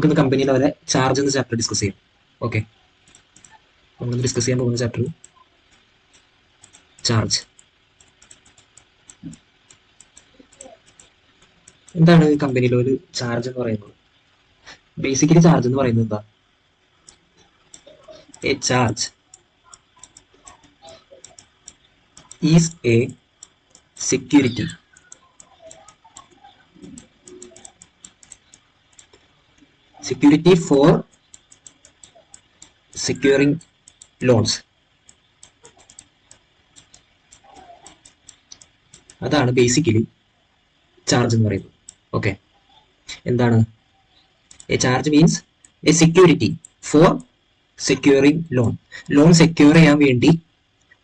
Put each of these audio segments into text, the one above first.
നമുക്കിന്ന് കമ്പനിയിൽ അവരെ ചാർജ് എന്ന ചാപ്റ്റർ ഡിസ്കസ് ചെയ്യാം. ഓക്കെ, നമ്മൾ ഡിസ്കസ് ചെയ്യാൻ പോകുന്ന ചാപ്റ്റർ ചാർജ്. എന്താണ് കമ്പനിയിലെ ഒരു ചാർജ് എന്ന് പറയുന്നത്? ബേസിക്കലി ചാർജ് എന്ന് പറയുന്നത് എന്താ? A charge is A security for securing loans. അതാണ് ബേസിക്കലി ചാർജ് എന്ന് പറയുന്നത്. ഓക്കെ, എന്താണ് A charge? Means A security for securing loan. Loan secure ചെയ്യാൻ വേണ്ടി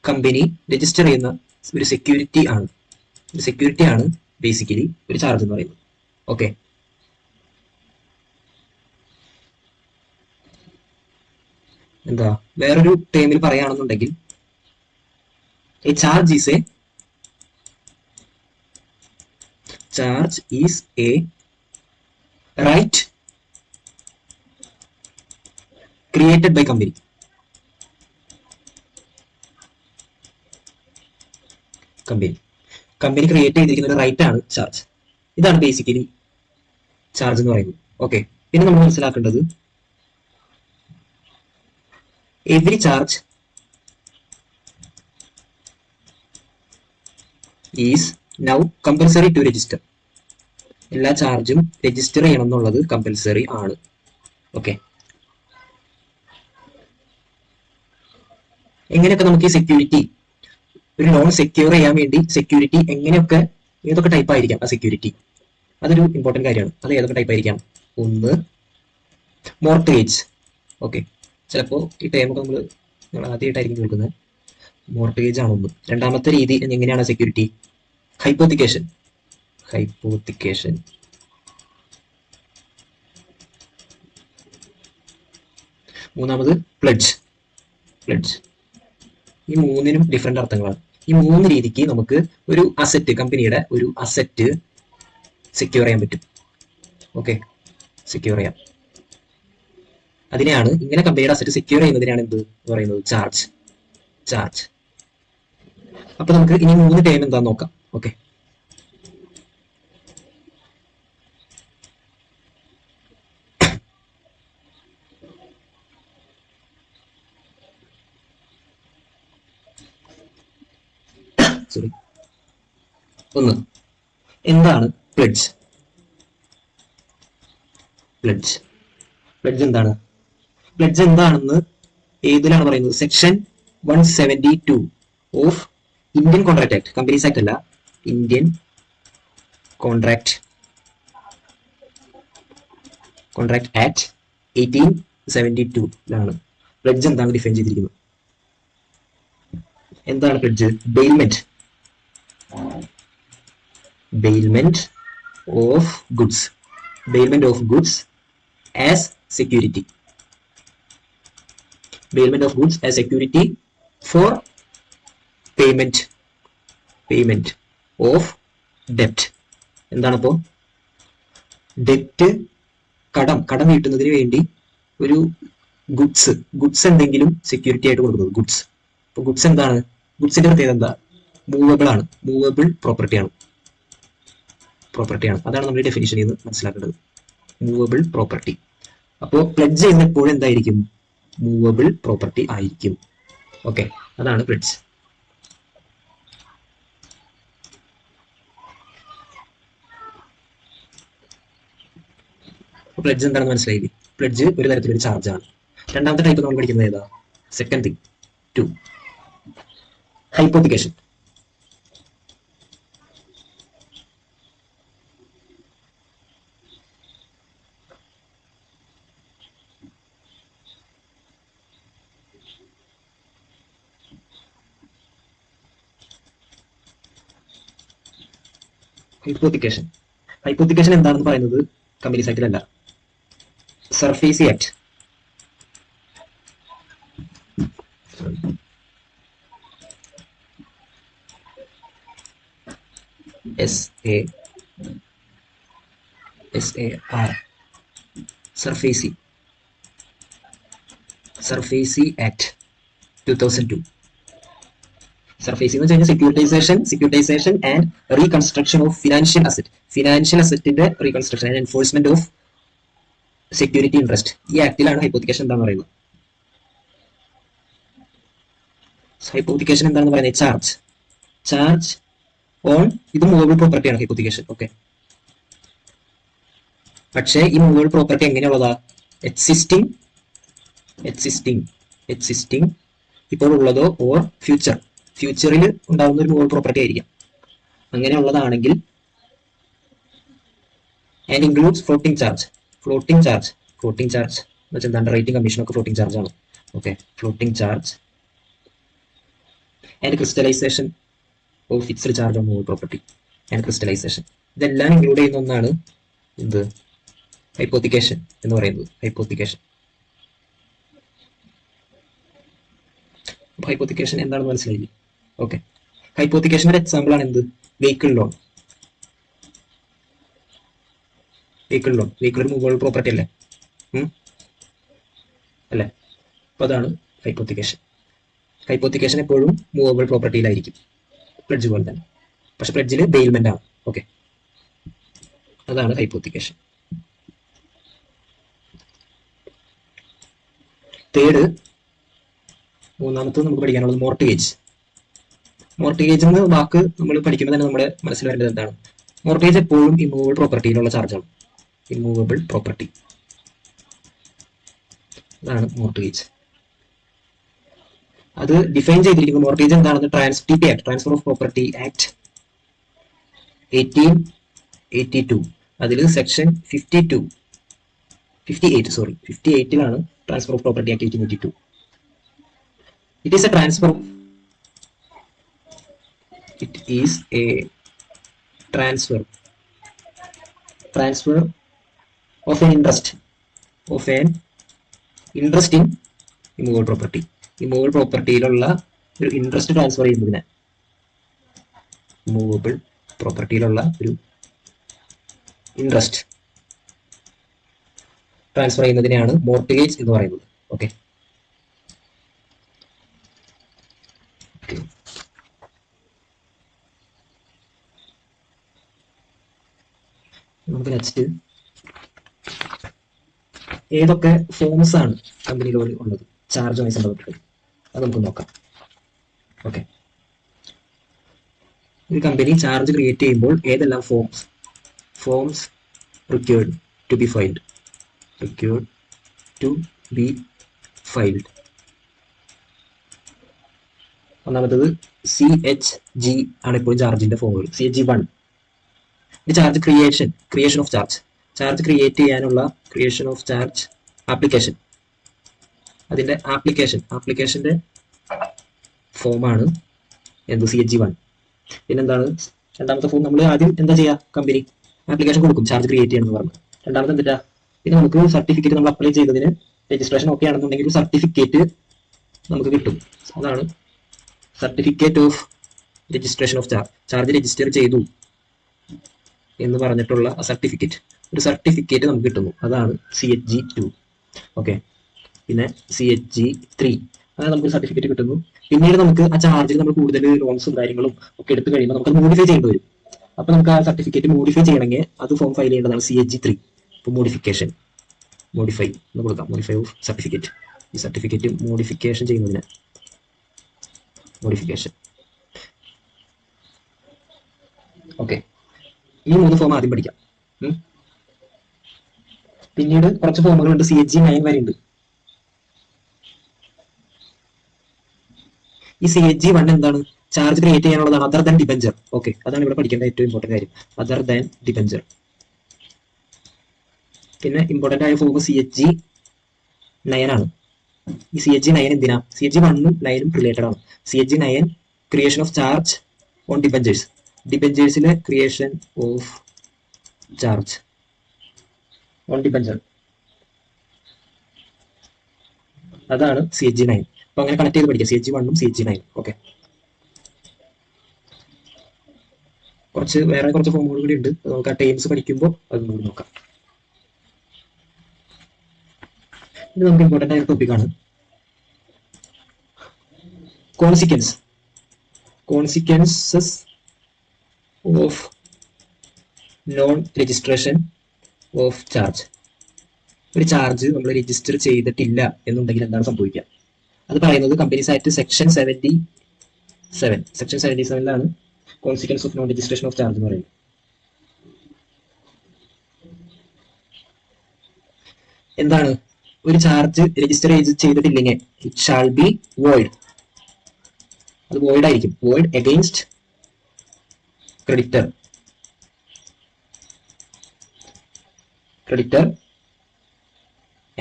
കമ്പനി രജിസ്റ്റർ ചെയ്യുന്ന ഒരു സെക്യൂരിറ്റി ആണ്. ഒരു സെക്യൂരിറ്റി ആണ് ബേസിക്കലി ഒരു ചാർജ് എന്ന് പറയുന്നത്. ഓക്കെ, എന്താ വേറൊരു ടേമിൽ പറയുകയാണെന്നുണ്ടെങ്കിൽ a charge is a right created by company. Company create ചെയ്തിരിക്കുന്ന ഒരു റൈറ്റ് ആണ് ചാർജ്. ഇതാണ് ബേസിക്കലി ചാർജ് എന്ന് പറയുന്നത്. ഓക്കെ, പിന്നെ നമ്മൾ മനസ്സിലാക്കേണ്ടത് every charge is now compulsory to register. എല്ലാ ചാർജും രജിസ്റ്റർ ചെയ്യണം എന്നുള്ളത് കമ്പൽസറി ആണ്. ഓക്കെ, എങ്ങനെയൊക്കെ നമുക്ക് ഈ സെക്യൂരിറ്റി, ഒരു ലോൺ സെക്യൂർ ചെയ്യാൻ വേണ്ടി സെക്യൂരിറ്റി എങ്ങനെയൊക്കെ, ഏതൊക്കെ ടൈപ്പ് ആയിരിക്കാം ആ സെക്യൂരിറ്റി? അതൊരു ഇമ്പോർട്ടന്റ് കാര്യമാണ്. അത് ഏതൊക്കെ ടൈപ്പ് ആയിരിക്കാം? ഒന്ന്, മോർട്ടേജ്. ഓക്കെ, ചിലപ്പോൾ ഈ ടൈമൊക്കെ നമ്മൾ ആദ്യമായിട്ടായിരിക്കും കേൾക്കുന്നത്. മോർട്ടേജ് ആണ് ഒന്ന്. രണ്ടാമത്തെ രീതി എങ്ങനെയാണ് സെക്യൂരിറ്റി? ഹൈപ്പോത്തിക്കേഷൻ. മൂന്നാമത് പ്ലെഡ്ജ്. ഈ മൂന്നിനും ഡിഫറെന്റ് അർത്ഥങ്ങളാണ്. ഈ മൂന്ന് രീതിക്ക് നമുക്ക് ഒരു അസറ്റ്, കമ്പനിയുടെ ഒരു അസറ്റ് സെക്യൂർ ചെയ്യാൻ പറ്റും. ഓക്കെ, സെക്യൂർ ചെയ്യാം. അതിനെയാണ്, ഇങ്ങനെ കമ്പനിയുടെ അസറ്റ് സെക്യൂർ ചെയ്യുന്നതിനാണ് എന്ത് പറയുന്നത്? ചാർജ്. അപ്പൊ നമുക്ക് ഇനി മൂന്ന് ടൈം എന്താന്ന് നോക്കാം. Okay, sorry. ഒന്ന്, എന്താണ് പ്ലെഡ്ജ്? പ്ലെഡ്ജ് എന്താണ്? പ്ലെഡ്ജ് എന്താണെന്ന് ഏതിലാണ് പറയുന്നത്? Section 172 of Indian contract act. Companies act അല്ല, ഇന്ത്യൻ കോൺട്രാക്ട് ആക്ട് 1872 പ്ലെഡ്ജ് എന്താണ് ഡിഫൈൻ ചെയ്തിരിക്കുന്നത്? എന്താണ് pledge? Bailment of goods as security. Bailment of goods as security for payment of debt. എന്താണപ്പോ? ഡെറ്റ്, കടം വീട്ടുന്നതിന് വേണ്ടി ഒരു ഗുഡ്സ് എന്തെങ്കിലും സെക്യൂരിറ്റി ആയിട്ട് കൊടുക്കുന്നത്. അപ്പൊ ഗുഡ്സ് എന്താണ്? ഗുഡ്സിന്റെ പ്രത്യേകത എന്താ? മൂവബിൾ പ്രോപ്പർട്ടിയാണ്. അതാണ് നമ്മുടെ ഡെഫിനിഷനിൽ നിന്ന് മനസ്സിലാക്കേണ്ടത്. Movable property. അപ്പോൾ പ്ലെഡ്ജ് ചെയ്യുന്ന എപ്പോഴും എന്തായിരിക്കും? മൂവബിൾ പ്രോപ്പർട്ടി ആയിരിക്കും. ഓക്കെ, അതാണ് പ്ലെഡ്ജ്. പ്ലെഡ്ജ് എന്താണെന്ന് മനസ്സിലായില്ലേ? പ്ലെഡ്ജ് ഒരു തരത്തിലൊരു ചാർജാണ്. രണ്ടാമത്തെ ടൈപ്പ് നമ്മൾ പഠിക്കുന്നത് ഏതാ? Second thing 2, hypothecation. ഹൈപ്പോത്തിക്കേഷൻ എന്താണെന്ന് പറയുന്നത് കമ്പനീസ് ആക്ടിലല്ല, SARFAESI act. SAR SARFAESI act 2002. SARFAESI എന്ന് വെച്ചാൽ securitisation and reconstruction of financial അസറ്റിന്റെ reconstruction and enforcement of security interest. ഈ ആക്ടിലാണ് ഹൈപ്പോത്തിക്കേഷൻ എന്താണെന്ന് പറയുന്നത്. ഹൈപ്പോത്തിക്കേഷൻ എന്താണെന്ന് പറയുന്നത് ചാർജ് ഓൺ ഇത് മൂവബിൾ പ്രോപ്പർട്ടിയാണ് ഹൈപ്പോത്തിക്കേഷൻ. ഓക്കെ, പക്ഷേ ഈ മൂവബിൾ പ്രോപ്പർട്ടി എങ്ങനെയുള്ളതാ? എക്സിസ്റ്റിംഗ് ഇപ്പോൾ ഉള്ളതോ ഓർ ഫ്യൂച്ചറിൽ ഉണ്ടാകുന്ന ഒരു മൂവബിൾ പ്രോപ്പർട്ടി ആയിരിക്കാം. അങ്ങനെയുള്ളതാണെങ്കിൽ ആൻഡ് ഇൻക്ലൂഡ്സ് ഫ്ലോട്ടിംഗ് ചാർജ് എന്ന് വെച്ചാൽ എന്താണ്? റേറ്റിംഗ് കമ്മീഷനൊക്കെ ഫ്ലോട്ടിംഗ് ചാർജ് ആണ്. Okay, floating charge and crystallisation of fixed charge on movable property and crystallisation, ഇതെല്ലാം ഇൻക്ലൂഡ് ചെയ്യുന്ന ഒന്നാണ് എന്ത്? ഹൈപ്പോത്തിക്കേഷൻ എന്ന് പറയുന്നത്. ഹൈപ്പോത്തിക്കേഷൻ എന്താണെന്ന് മനസ്സിലായില്ലേ? ഓക്കെ, ഹൈപ്പോത്തിക്കേഷന്റെ എക്സാമ്പിൾ ആണ് എന്ത്? വെഹിക്കിൾ ലോൺ വെഹിക്കിൾ ഒരു മൂവബിൾ പ്രോപ്പർട്ടി അല്ലേ? അപ്പൊ അതാണ് ഹൈപ്പോത്തിക്കേഷൻ എപ്പോഴും മൂവബിൾ പ്രോപ്പർട്ടിയിലായിരിക്കും, പ്ലെഡ്ജ് പോലെ തന്നെ. പക്ഷെ പ്ലെഡ്ജിൽ ബെയിൽമെന്റ് ആണ്. ഓക്കെ, അതാണ് ഹൈപ്പോത്തിക്കേഷൻ. മൂന്നാമത്തെ നമുക്ക് പഠിക്കാനുള്ളത് മോർട്ടേജ് എന്ന വാക്ക് നമ്മൾ പഠിക്കുമ്പോൾ തന്നെ നമ്മുടെ മനസ്സിൽ വരേണ്ടത് എന്താണ്? മോർട്ടേജ് എപ്പോഴും ഇമ്മൂവബിൾ പ്രോപ്പർട്ടിയിലുള്ള ചാർജാണ്. ഇമ്മൂവബിൾ പ്രോപ്പർട്ടി, അതാണ് മോർട്ടേജ്. അത് ഡിഫൈൻ ചെയ്തിരിക്കുന്ന മോർട്ടേജ് എന്താണെന്ന് ട്രാൻസ്ഫർ ഓഫ് പ്രോപ്പർട്ടി ആക്ട് 1882 അതിൽ section 58 transfer of property act 1882. It is a transfer of an interest in immovable property. Immovable പ്രോപ്പർട്ടിയിലുള്ള ഒരു ഇൻട്രസ്റ്റ് ട്രാൻസ്ഫർ ചെയ്യുന്നതിന് ഇമ്മൂവബിൾ പ്രോപ്പർട്ടിയിലുള്ള ഒരു ഇൻട്രസ്റ്റ് ട്രാൻസ്ഫർ ചെയ്യുന്നതിനെയാണ് മോർട്ടേജ് എന്ന് പറയുന്നത്. ഓക്കെ, നമുക്ക് നെക്സ്റ്റ് ഏതൊക്കെ ഫോംസ് ആണ് കമ്പനിയിൽ ഉള്ളത് ചാർജുമായി ബന്ധപ്പെട്ടിട്ട് അത് നമുക്ക് നോക്കാം. ഓക്കെ, ഒരു കമ്പനി ചാർജ് ക്രിയേറ്റ് ചെയ്യുമ്പോൾ ഏതെല്ലാം forms required to be filed. ഒന്നാമത്തത് CHG ആണ് ഇപ്പോൾ ചാർജിന്റെ ഫോമുകൾ. CHG1 charge creation of charge create ചെയ്യാനുള്ള ക്രിയേഷൻ ഓഫ് ചാർജ് ആപ്ലിക്കേഷൻ. അതിന്റെ ആപ്ലിക്കേഷന്റെ ഫോമാണ് എന്ത്? CHG1. പിന്നെന്താണ് രണ്ടാമത്തെ ഫോം? നമ്മൾ ആദ്യം എന്താ ചെയ്യുക? കമ്പനി ആപ്ലിക്കേഷൻ കൊടുക്കും ചാർജ് ക്രിയേറ്റ് ചെയ്യണമെന്ന് പറഞ്ഞു. രണ്ടാമത്തെ എന്താ? പിന്നെ നമുക്ക് സർട്ടിഫിക്കറ്റ് നമ്മൾ അപ്ലൈ ചെയ്തതിന് രജിസ്ട്രേഷൻ ഓക്കെ ആണെന്നുണ്ടെങ്കിൽ ഒരു സർട്ടിഫിക്കറ്റ് നമുക്ക് കിട്ടും. അതാണ് certificate of registration of charge register ചെയ്തു എന്ന് പറഞ്ഞിട്ടുള്ള ഒരു സർട്ടിഫിക്കറ്റ് നമുക്ക് കിട്ടുന്നു. അതാണ് CHG2. ഓക്കെ, പിന്നെ CHG3 അങ്ങനെ നമുക്ക് സർട്ടിഫിക്കറ്റ് കിട്ടുന്നു. പിന്നീട് നമുക്ക് ആ ചാർജിൽ നമ്മൾ കൂടുതൽ ലോൺസും കാര്യങ്ങളും ഒക്കെ എടുത്തു കഴിയുമ്പോൾ നമുക്ക് മോഡിഫൈ ചെയ്യേണ്ടി വരും. അപ്പൊ നമുക്ക് ആ സർട്ടിഫിക്കറ്റ് മോഡിഫൈ ചെയ്യണമെങ്കിൽ അത് ഫോം ഫയൽ ചെയ്യേണ്ടതാണ് CHG3. ഇപ്പൊ മോഡിഫൈ എന്ന് കൊടുക്കാം. Modify of certificate. ഈ സർട്ടിഫിക്കറ്റ് മോഡിഫിക്കേഷൻ ചെയ്യുന്നതിന് ഓക്കെ, ഈ 3 ഫോം ആദ്യം പഠിക്കാം. പിന്നീട് കുറച്ച് ഫോമുകളുണ്ട്. CHG9 വരെ ഉണ്ട്. ഈ CHG1 എന്താണ്? ചാർജ് ക്രിയേറ്റ് ചെയ്യാനുള്ളതാണ്. Other than debenture. ഓക്കെ, അതാണ് ഇവിടെ പഠിക്കേണ്ട ഏറ്റവും ഇമ്പോർട്ടന്റ് കാര്യം. Other than debenture. പിന്നെ ഇമ്പോർട്ടന്റ് ആയ ഫോം CHG9 ആണ്. ഈ CHG9 എന്തിനാ? CHG1ഉം 9ഉം റിലേറ്റഡ് ആണ്. CHG9 creation of charge on ഡിബഞ്ചേഴ്സിലെ creation of charge on debenture, അതാണ് CHG9. അപ്പൊ അങ്ങനെ കണക്ട് ചെയ്ത് പഠിക്കാം CHG1ഉം CHG9ഉം. ഓക്കെ, വേറെ കുറച്ച് ഫോമുകൾ കൂടി ഉണ്ട്. നമുക്ക് ആ ടേംസ് പഠിക്കുമ്പോൾ അത് നോക്കാം. ഇത് നമുക്ക് ഇമ്പോർട്ടന്റ് ആയ ടോപ്പിക്കാണ്. Consequences of non registration of charge. ഒരു ചാർജ് നമ്മൾ രജിസ്റ്റർ ചെയ്തിട്ടില്ല എന്നുണ്ടെങ്കിൽ എന്താണ് സംഭവിക്കുക? അത് പറയുന്നത് companies act section 77 consequence of non registration of charge എന്ന് പറയുന്നത്. എന്താണ്? ഒരു ചാർജ് രജിസ്റ്റർ ചെയ്തിട്ടില്ലെങ്കിൽ ഇറ്റ് ഷാൾ ബി വോയിഡ്. അത് വോയിഡ് ആയിരിക്കും. വോയിഡ് അഗെയിൻസ്റ്റ് ക്രെഡിറ്റർ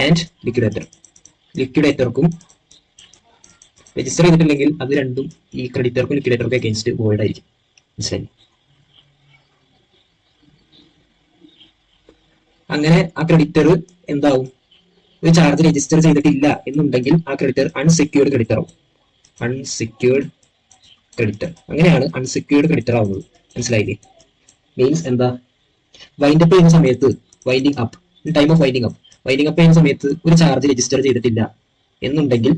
ആൻഡ് ലിക്വിഡേറ്റർക്കും രജിസ്റ്റർ ചെയ്തിട്ടില്ലെങ്കിൽ അത് രണ്ടും ഈ ക്രെഡിറ്റർക്കും ലിക്വിഡേറ്റർക്കും അഗെയിൻസ്റ്റ് വോയിഡ് ആയിരിക്കും. മനസ്സിലായി? അങ്ങനെ ആ ക്രെഡിറ്റർ എന്താവും? ഒരു ചാർജ് രജിസ്റ്റർ ചെയ്തിട്ടില്ല എന്നുണ്ടെങ്കിൽ ആ ക്രെഡിറ്റർ അൺസെക്യൂർഡ് ക്രെഡിറ്റർ ആവും. അങ്ങനെയാണ് അൺസെക്യൂർഡ് ക്രെഡിറ്റർ ആവുന്നത്. മനസ്സിലായില്ലേ? മീൻസ് എന്താ? വൈൻഡ് അപ്പ് ചെയ്യുന്ന സമയത്ത് ടൈം ഓഫ് വൈൻഡിങ് അപ്പ് ചെയ്യുന്ന സമയത്ത് ഒരു ചാർജ് രജിസ്റ്റർ ചെയ്തിട്ടില്ല എന്നുണ്ടെങ്കിൽ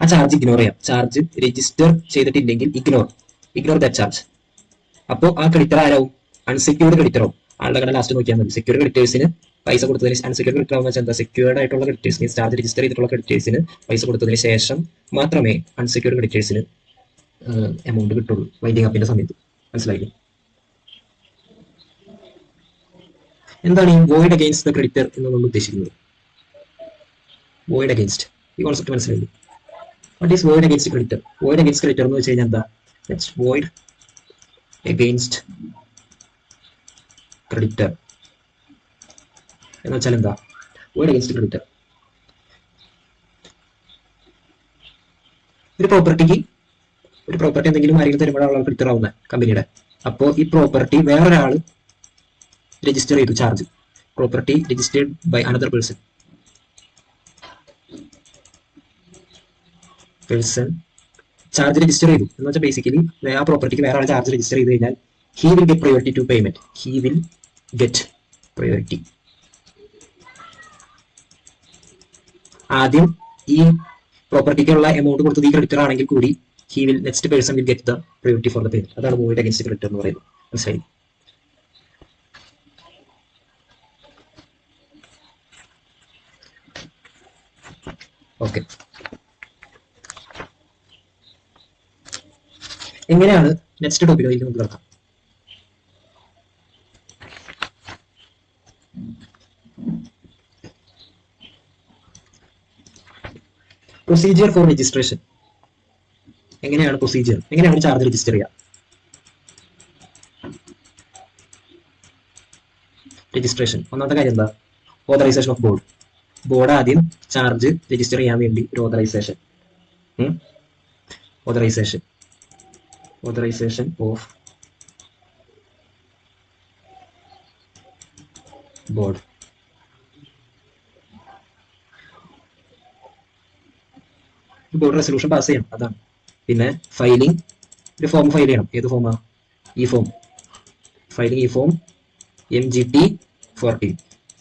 ആ ചാർജ് ഇഗ്നോർ ചെയ്യാം. ചാർജ് രജിസ്റ്റർ ചെയ്തിട്ടില്ലെങ്കിൽ ഇഗ്നോർ ദാറ്റ് ചാർജ്. അപ്പോൾ ആ ക്രെഡിറ്റർ ആരാവും? അൺസെക്യൂർഡ് ക്രെഡിറ്റർ ആവും. ആളുടെ കട ലാസ്റ്റ് നോക്കിയാൽ മതി. സെക്യൂർഡ് ക്രെഡിറ്റേഴ്സിന് പൈസ കൊടുത്തതിന്, അൺസെക്യൂർഡ് ക്രെഡിറ്റർ ആവുന്ന വെച്ചാൽ എന്താ? സെക്യൂർഡ് ആയിട്ടുള്ള ക്രെഡിറ്റേഴ്സിന്, ചാർജ് രജിസ്റ്റർ ചെയ്തിട്ടുള്ള ക്രെഡിറ്റേഴ്സിന് പൈസ കൊടുത്തതിന് ശേഷം മാത്രമേ അൺസെക്യൂർഡ് ക്രെഡിറ്റേഴ്സിന് എമൗണ്ട് കിട്ടുള്ളൂ വൈൻഡിങ് അപ്പിന്റെ സമയത്ത്. മനസ്സിലായില്ലേ? എന്താണ് ഈ വോയിഡ് അഗെയിൻസ്റ്റ് ദ ക്രെഡിറ്റർ എന്നുകൊണ്ട് ഉദ്ദേശിക്കുന്നത്? വോയിഡ് അഗെയിൻസ്റ്റ്, ഈ കോൺസെപ്റ്റ് മനസ്സിലായില്ലേ? What is void against creditor? Void against creditor എന്ന് വെച്ച് കഴിഞ്ഞാൽ എന്താ? വോയിഡ് അഗെയിൻസ്റ്റ് ക്രെഡിറ്റർ എന്ന് വെച്ചാൽ എന്താ? വോയിഡ് അഗെയിൻസ്റ്റ് ക്രെഡിറ്റർ, ഒരു പ്രോപ്പർട്ടി എന്തെങ്കിലും ആരെങ്കിലും തരുമ്പോഴാണ് ക്രെഡിറ്റർ ആവുന്നത് കമ്പനിയുടെ. അപ്പോൾ ഈ പ്രോപ്പർട്ടി വേറൊരാൾ രജിസ്റ്റർ ചെയ്തു. Charge property registered by another person charge register ചെയ്തു എന്ന് വെച്ചാൽ ബേസിക്കലി ആ പ്രോപ്പർട്ടിക്ക് വേറെ ആൾ ചാർജ് രജിസ്റ്റർ ചെയ്ത് കഴിഞ്ഞാൽ he will get priority to payment. ആദ്യം ഈ പ്രോപ്പർട്ടിക്കുള്ള എമൗണ്ട് കൊടുത്തത് ഈ ക്രെഡിറ്റർ ആണെങ്കിൽ കൂടി next person will get the priority for the payment. അതാണ് വോയിഡ് അഗെയിൻസ്റ്റ് ക്രെഡിറ്റർ എന്ന് പറയുന്നത്. മനസ്സിലായി? ഓക്കെ. എങ്ങനെയാണ് നെക്സ്റ്റ് ടോപ്പിക്കിലേക്ക് നമുക്ക് കിടക്കാം? Procedure for registration. എങ്ങനെയാണ് ചാർജ് രജിസ്റ്റർ ചെയ്യുക? രജിസ്ട്രേഷൻ ഒന്നാമത്തെ കാര്യം എന്താ? ഓതറൈസേഷൻ ഓഫ് ബോർഡ് ആദ്യം ചാർജ് രജിസ്റ്റർ ചെയ്യാൻ വേണ്ടി ഒരു authorisation of board. Board resolution pass ചെയ്യണം, അതാണ്. പിന്നെ ഫയലിംഗ്, ഒരു ഫോം ഫയൽ ചെയ്യണം. ഏത് ഫോമാ? ഈ ഫോം. ഫയലിംഗ് ഈ ഫോം MGT 14.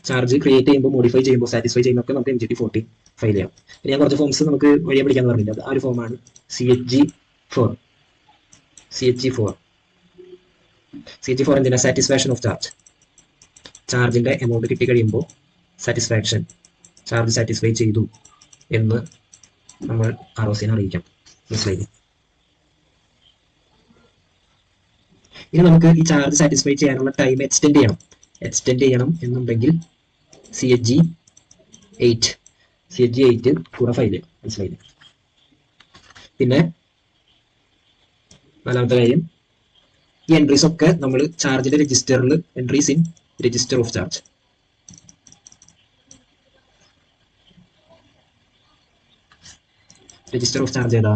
ചാർജ് ക്രിയേറ്റ് ചെയ്യുമ്പോൾ, മോഡിഫൈ ചെയ്യുമ്പോൾ, സാറ്റിസ്ഫൈ ചെയ്യുമ്പോൾ ഒക്കെ നമുക്ക് MGT 14 ഫയൽ ചെയ്യാം. പിന്നെ ഞാൻ കുറച്ച് ഫോംസ് നമുക്ക് വഴിയെ പിടിക്കാന്ന് പറഞ്ഞില്ല. ആ ഒരു ഫോമാണ് CHG4. CHG4 എന്തിനാ? Satisfaction of charge. ചാർജിന്റെ എമൗണ്ട് കിട്ടി കഴിയുമ്പോൾ ചാർജ് സാറ്റിസ്ഫൈ ചെയ്തു എന്ന് നമ്മൾ ROCനെ അറിയിക്കാം. മനസ്സിലായി? ഇനി നമുക്ക് ഈ ചാർജ് സാറ്റിസ്ഫൈ ചെയ്യാനുള്ള ടൈം എക്സ്റ്റെൻഡ് ചെയ്യണം എന്നുണ്ടെങ്കിൽ CHG8 കൂടെ ഫയൽ ചെയ്യും. മനസ്സിലായി? പിന്നെ നാലാമത്തെ കാര്യം, ഈ എൻട്രീസ് ഒക്കെ നമ്മൾ ചാർജിന്റെ രജിസ്റ്ററിൽ entries in register of charge. Register of charge ഏതാ?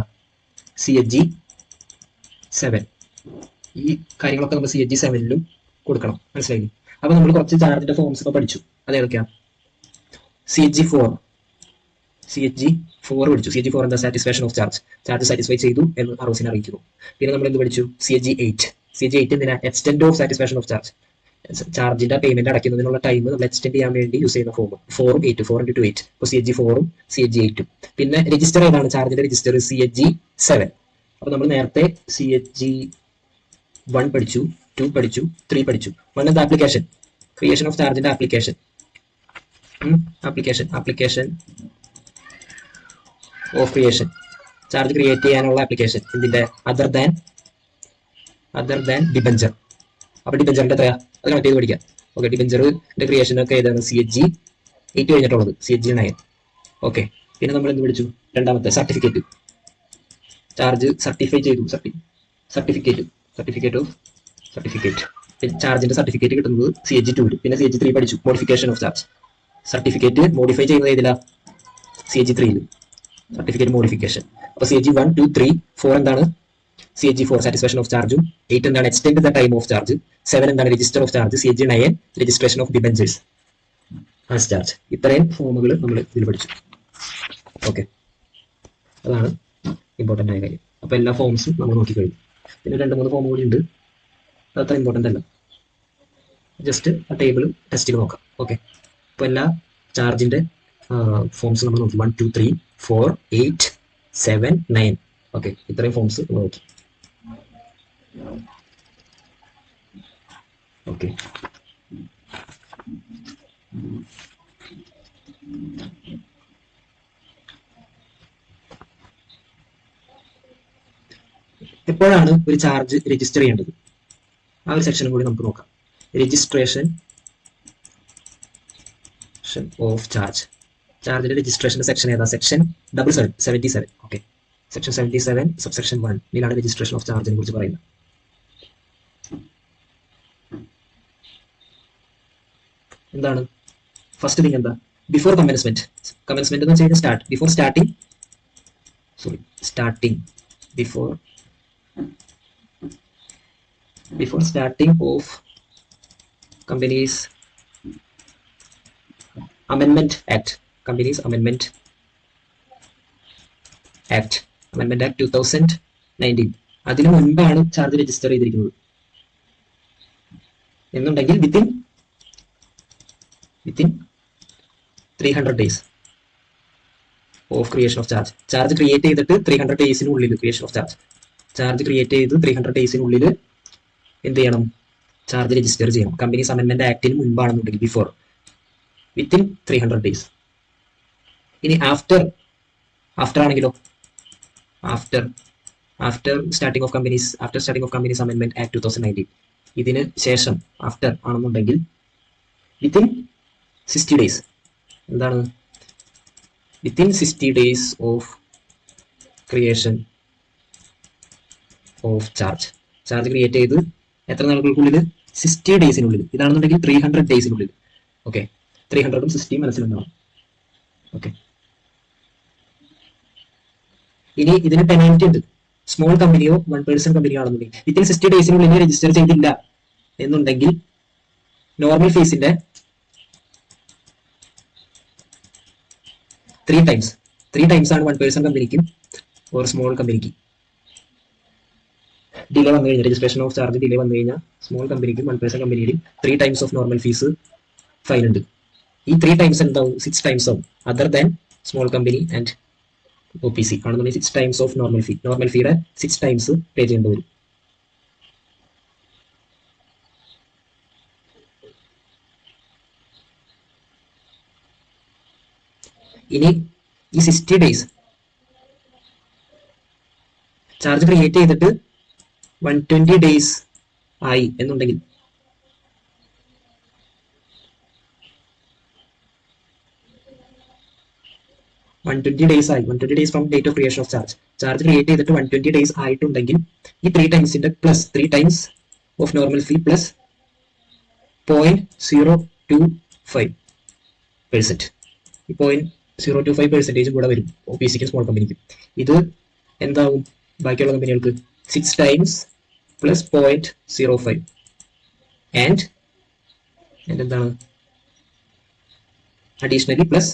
CHG7. ഈ കാര്യങ്ങളൊക്കെ നമ്മൾ CHG7ലും കൊടുക്കണം. മനസ്സിലായി? അപ്പൊ നമ്മൾ കുറച്ച് ചാർജിന്റെ ഫോംസ് ഒക്കെ പഠിച്ചു. അതേതൊക്കെയാ? CHG4 പഠിച്ചു. CHG4 എന്താ? സാറ്റിസ്ഫാക്ഷൻ ഓഫ് ചാർജ് സാറ്റിസ്ഫൈ ചെയ്തു എന്ന് ROCനെ അറിയിക്കുന്നു. പിന്നെ നമ്മൾ എന്ത് പഠിച്ചു? CHG8 എന്തിനാ? Extend of satisfaction of charge. ചാർജിന്റെ പേയ്മെന്റ് അടയ്ക്കുന്നതിനുള്ള ടൈം നമ്മൾ എക്സ്റ്റെൻഡ് ചെയ്യാൻ വേണ്ടി യൂസ് ചെയ്യുന്ന ഫോറും 8 4x8. ഇപ്പോൾ CHG 4ഉം CHG 8ഉം. പിന്നെ രജിസ്റ്റർ ഏതാണ്? ചാർജിന്റെ രജിസ്റ്റർ CHG 7. അപ്പൊ നമ്മൾ നേരത്തെ CHG 1 പഠിച്ചു, 2 പഠിച്ചു, 3 പഠിച്ചു. 1 is the application, creation of charge in the application. Application of creation. Charge create ചെയ്യാനുള്ള ആപ്ലിക്കേഷൻ ഇതിന്റെ അതർ ദാൻ ഡിബഞ്ചർ. അപ്പൊ ഡിബഞ്ചറിന്റെ എത്രയാ? അത് കണക്ട് ചെയ്ത് പഠിക്കാം. ഓക്കെ, ഡിബഞ്ചറിന്റെ ക്രിയേഷൻ ഒക്കെ ഏതാണ്? CHG 8 കഴിഞ്ഞിട്ടുള്ളത്, CHG 9. ഓക്കെ, പിന്നെ നമ്മൾ എന്ത് പഠിച്ചു? രണ്ടാമത്തെ സർട്ടിഫിക്കറ്റ്. ചാർജ് സർട്ടിഫൈ ചെയ്തു, സർട്ടിഫിക്കറ്റ് ചാർജിന്റെ സർട്ടിഫിക്കറ്റ് കിട്ടുന്നത് CHG 2. പിന്നെ CHG 3 പഠിച്ചു, modification of charge. Certificate modify ചെയ്യുന്നത് ഏതിലാ? CHG 3. Certificate modification. അപ്പൊ CHG 1 2 3 4 എന്താണ്? CHG 4 സാറ്റിസ്ഫാക്ഷൻ ഓഫ് ചാർജും, 8 എന്താണ്? Extend the time of charge, 7 എന്താണ്? Register of charge, CHG 9 registration of debentures as charge. ഇത്രയും ഫോമുകൾ നമ്മൾ ഇതിൽ പഠിച്ചു. ഓക്കെ, അതാണ് ഇമ്പോർട്ടൻ്റ് ആയ കാര്യം. അപ്പൊ എല്ലാ ഫോംസും നമ്മൾ നോക്കിക്കഴിഞ്ഞു. പിന്നെ 2-3 ഫോം കൂടി ഉണ്ട്, അതത്ര ഇമ്പോർട്ടൻ്റ് അല്ല. ജസ്റ്റ് ആ ടേബിൾ ടെസ്റ്റ് ചെയ്ത് നോക്കാം. ഓക്കെ, അപ്പോൾ എല്ലാ ചാർജിന്റെ ഫോംസ് നമ്മൾ നോക്കി. 1 2 3 4 8 7 9. ഓക്കെ, ഇത്രയും ഫോംസ് നമ്മൾ നോക്കി. ഓക്കെ, എപ്പോഴാണ് ഒരു ചാർജ് രജിസ്റ്റർ ചെയ്യേണ്ടത്? ആ ഒരു സെക്ഷനും കൂടി നമുക്ക് നോക്കാം. Registration of charge. ചാർജിന്റെ രജിസ്ട്രേഷന്റെ സെക്ഷൻ ഏതാ? സെക്ഷൻ 77. ഓക്കെ, സെക്ഷൻ 77 സബ്സെക്ഷൻ 1 ഇതിലാണ് രജിസ്ട്രേഷൻ ഓഫ് ചാർജിനെ കുറിച്ച് പറയുന്നത്. എന്താണ് ഫസ്റ്റ് തിങ്? എന്താ? ബിഫോർ കമൻസ്മെന്റ് എന്ന് വെച്ച് കഴിഞ്ഞാൽ start. Before starting of companies അമെൻമെന്റ് ആക്ട്. കമ്പനീസ് അമെൻമെന്റ് ആക്ട് 2019. അതിനു മുൻപാണ് ചാർജ് രജിസ്റ്റർ ചെയ്തിരിക്കുന്നത് എന്നുണ്ടെങ്കിൽ within 300 days of creation of charge. Charge create ചെയ്തിട്ട് 300 ഡേയ്സിനുള്ളിൽ creation of charge. Charge create ചെയ്ത് 300 ഡേയ്സിനുള്ളിൽ എന്ത് ചെയ്യണം? ചാർജ് രജിസ്റ്റർ ചെയ്യണം. കമ്പനീസ് അമെൻമെന്റ് ആക്ടിന് മുൻപാണെന്നുണ്ടെങ്കിൽ ബിഫോർ, വിത്തിൻ 300 days. ഇനി ആഫ്റ്റർ ആണെങ്കിലോ? ആഫ്റ്റർ സ്റ്റാർട്ടിംഗ് ഓഫ് കമ്പനീസ് അമെൻമെന്റ് ആക്ട് 2019. ഇതിന് ശേഷം ആഫ്റ്റർ ആണെന്നുണ്ടെങ്കിൽ വിത്തിൻ 60 days. എന്താണ്? Within 60 days of creation of charge. Charge create ചെയ്ത് എത്ര നാളുകൾക്കുള്ളിൽ? 60 ഡേയ്സിനുള്ളിൽ. ഇതാണെന്നുണ്ടെങ്കിൽ 300 ഡേയ്സിനുള്ളിൽ. ഓക്കെ, 300ഉം 60 മനസ്സിലുണ്ടാവും. ഓക്കെ, ഇനി ഇതിന് പെനാൽറ്റി ഉണ്ട്. സ്മോൾ കമ്പനിയോ 1 person കമ്പനിയോ ആണെന്നുണ്ടെങ്കിൽ വിത്തിൻ 60 ഡേയ്സിനുള്ളിൽ രജിസ്റ്റർ ചെയ്തില്ല എന്നുണ്ടെങ്കിൽ നോർമൽ ഫീസിന്റെ 3 times ആണ് 1 person കമ്പനിക്കും ഒരു സ്മോൾ കമ്പനിക്ക്. ഡിലേ വന്നു കഴിഞ്ഞാൽ, രജിസ്ട്രേഷൻ ഓഫ് ചാർജ് ഡിലേ വന്നു കഴിഞ്ഞാൽ സ്മോൾ കമ്പനിക്കും 1 person കമ്പനിയിലും 3 times of normal fees fine ഉണ്ട്. ഈ 3 times എന്താവും? 6 times ആവും. Other than small company and OPC ആണെന്നുണ്ടെങ്കിൽ 6 times of normal fee. Normal ഫീയുടെ 6 times പേ ചെയ്യേണ്ടി വരും. ഇനി ഈ 60 ഡേയ്സ് ചാർജ് ക്രിയേറ്റ് ചെയ്തിട്ട് 120 days ആയി എന്നുണ്ടെങ്കിൽ 120 days ആയി. 120 days from date of creation of charge. Charge create ചെയ്തിട്ട് 120 days ആയിട്ടുണ്ടെങ്കിൽ ഈ 3 timesന്റെ plus 3 times of normal fee plus 0.025%. ഈ 0.025% കൂടെ വരും OPCക്കും സ്മോൾ കമ്പനിക്കും. ഇത് എന്താവും? ബാക്കിയുള്ള കമ്പനികൾക്ക് 6 times പ്ലസ് 0.05 ആൻഡ് എന്താണ്? അഡീഷണലി പ്ലസ്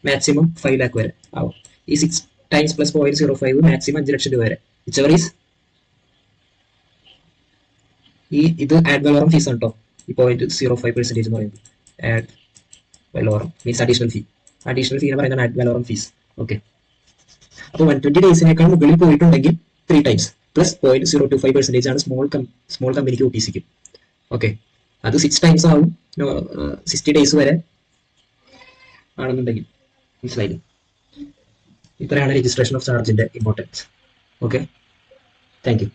മാക്സിമം 5 lakh വരെ ആവും. ഈ 6 times പ്ലസ് 0.05 മാക്സിമം 5 ലക്ഷം രൂപ വരെ. വിച്ചവർ ഈസ് ഇത് ആഡ് വലോറം ഫീസ് ആണ് കേട്ടോ. ഈ 0.05% എന്ന് പറയുന്നത് ആഡ് വലോറം മീൻസ് അഡീഷണൽ ഫീ എന്ന് പറയുന്നത് ആഡ് വലോറം ഫീസ്. ഓക്കെ, അപ്പോൾ 120 ഡേയ്സിനേക്കാൾ മുകളിൽ പോയിട്ടുണ്ടെങ്കിൽ 3 ടൈംസ് പ്ലസ് 0.025% ആണ് സ്മോൾ കമ്പനിക്ക് OTCക്ക്. ഓക്കെ, അത് 6 ടൈംസ് ആവും 60 ഡേയ്സ് വരെ ആണെന്നുണ്ടെങ്കിൽ. മനസ്സിലായില്ലേ? ഇത്രയാണ് രജിസ്ട്രേഷൻ ഓഫ് ചാർജിന്റെ ഇമ്പോർട്ടൻസ്. Okay, thank you.